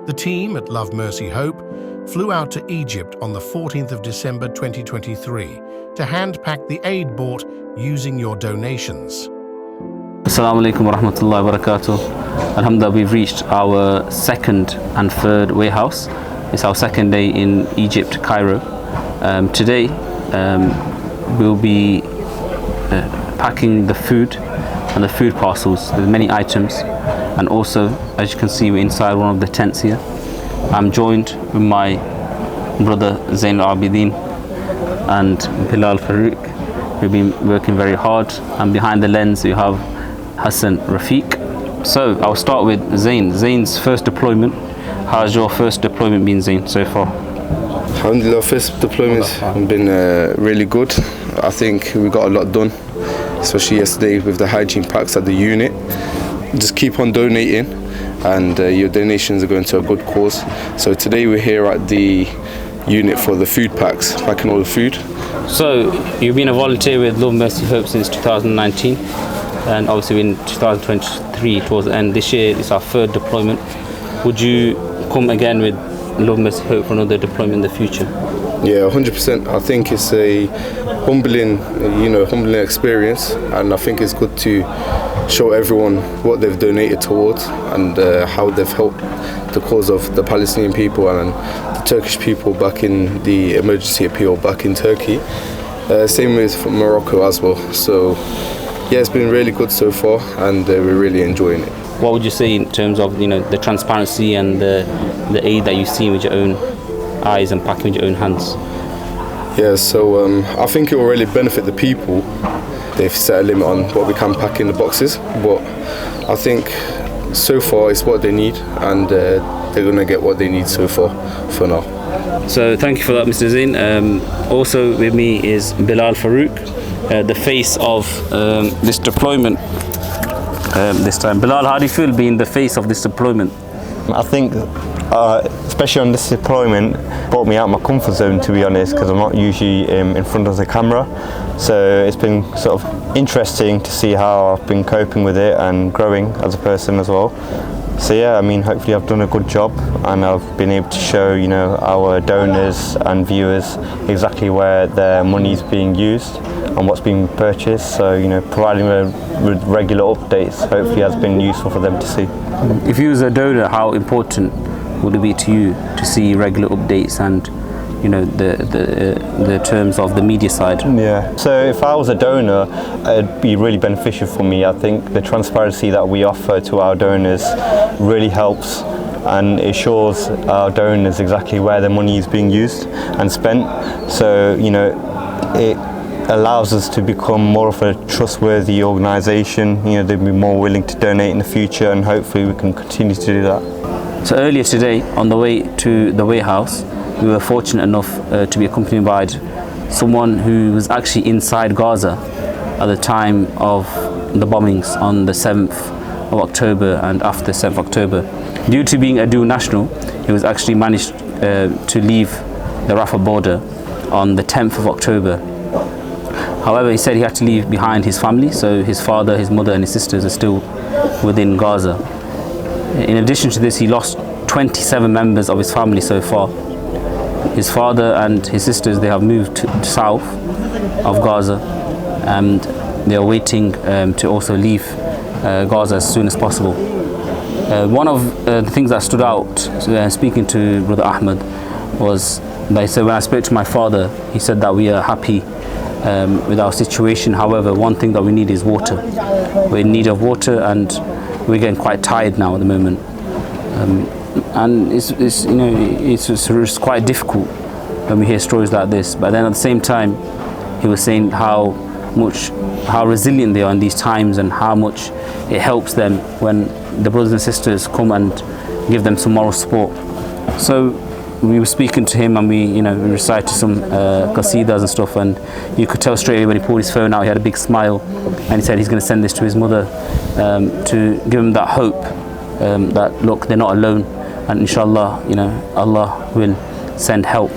The team at Love Mercy Hope flew out to Egypt on the 14th of December 2023 to hand-pack the aid bought using your donations. Assalamu alaikum wa rahmatullahi wa barakatuh. Alhamdulillah, we've reached our second and third warehouse. It's our second day in Egypt, Cairo. Today we'll be packing the food and the food parcels with many items, and also, as you can see, we're inside one of the tents here. I'm joined with my brother Zain Abideen and Bilal Farooq. We've been working very hard, and behind the lens we have Hassan Rafiq. So I'll start with Zain. Zain's first deployment. How's your first deployment been, Zain, so far? Alhamdulillah, first deployment's been really good. I think we got a lot done, especially yesterday with the hygiene packs at the unit. Just keep on donating, and your donations are going to a good cause. So today we're here at the unit for the food packs, packing all the food. So you've been a volunteer with Love Mercy Hope since 2019, and obviously in 2023 towards the end. This year it's our third deployment. Would you come again with Love Mercy Hope for another deployment in the future? Yeah, 100%. I think it's a humbling experience, and I think it's good to show everyone what they've donated towards and how they've helped the cause of the Palestinian people and the Turkish people back in the emergency appeal back in Turkey. Same with Morocco as well. So yeah, it's been really good so far, and we're really enjoying it. What would you say in terms of the transparency and the aid that you've seen with your own eyes and packing with your own hands? Yeah, so I think it will really benefit the people. They've set a limit on what we can pack in the boxes, but I think so far it's what they need, and they're going to get what they need so far for now. So thank you for that, Mr. Zain. Also with me is Bilal Farooq, the face of this deployment this time. Bilal, how do you feel being the face of this deployment? I think especially on this deployment brought me out of my comfort zone, to be honest, because I'm not usually in front of the camera. So it's been sort of interesting to see how I've been coping with it and growing as a person as well. So yeah, I mean, hopefully I've done a good job, and I've been able to show our donors and viewers exactly where their money's being used and what's being purchased. So providing them with regular updates hopefully has been useful for them to see. If you was a donor, how important would it be to you to see regular updates and the terms of the media side? Yeah, so if I was a donor, it'd be really beneficial for me. I think the transparency that we offer to our donors really helps, and it shows our donors exactly where their money is being used and spent. So it allows us to become more of a trustworthy organisation. They'd be more willing to donate in the future, and hopefully we can continue to do that. So earlier today, on the way to the warehouse, we were fortunate enough to be accompanied by someone who was actually inside Gaza at the time of the bombings on the 7th of October and after 7th October. Due to being a dual national, he was actually managed to leave the Rafah border on the 10th of October. However, he said he had to leave behind his family, so his father, his mother and his sisters are still within Gaza. In addition to this, he lost 27 members of his family so far. His father and his sisters, they have moved to south of Gaza, and they are waiting to also leave Gaza as soon as possible. One of the things that stood out speaking to Brother Ahmed was that he said, when I spoke to my father, he said that we are happy with our situation. However, one thing that we need is water. We're in need of water, and we're getting quite tired now at the moment. And it's quite difficult when we hear stories like this. But then at the same time, he was saying how resilient they are in these times, and how much it helps them when the brothers and sisters come and give them some moral support. So we were speaking to him, and we recited some qasidas and stuff, and you could tell straight away when he pulled his phone out, he had a big smile, and he said he's going to send this to his mother to give him that hope that look, they're not alone, and inshallah Allah will send help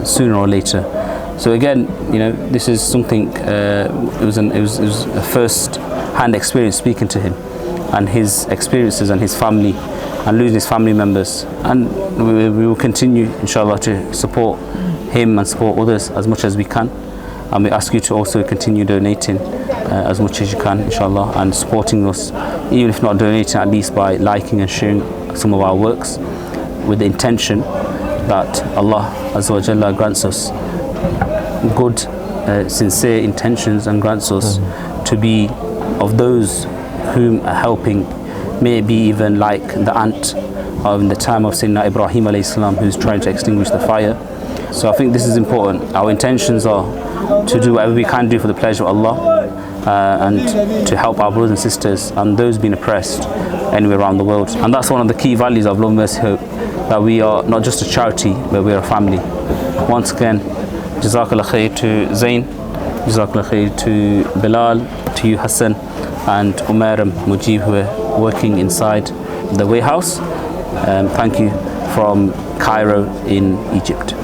sooner or later. So again, this is something, it was a first hand experience speaking to him, and his experiences and his family and losing his family members. And we will continue, inshallah, to support him and support others as much as we can. And we ask you to also continue donating as much as you can, inshallah, and supporting us, even if not donating, at least by liking and sharing some of our works, with the intention that Allah Azza wa Jalla grants us good, sincere intentions, and grants us to be of those whom are helping, may it be even like the ant in the time of Sayyidina Ibrahim alayhi salam, who's trying to extinguish the fire. So I think this is important. Our intentions are to do whatever we can do for the pleasure of Allah, and to help our brothers and sisters and those being oppressed anywhere around the world. And that's one of the key values of Love, Mercy, Hope, that we are not just a charity, but we are a family. Once again, Jazakallah khair to Zain, Jazakallah khair to Bilal, to you Hassan, and Umar and Mujib, who are working inside the warehouse. Thank you from Cairo in Egypt.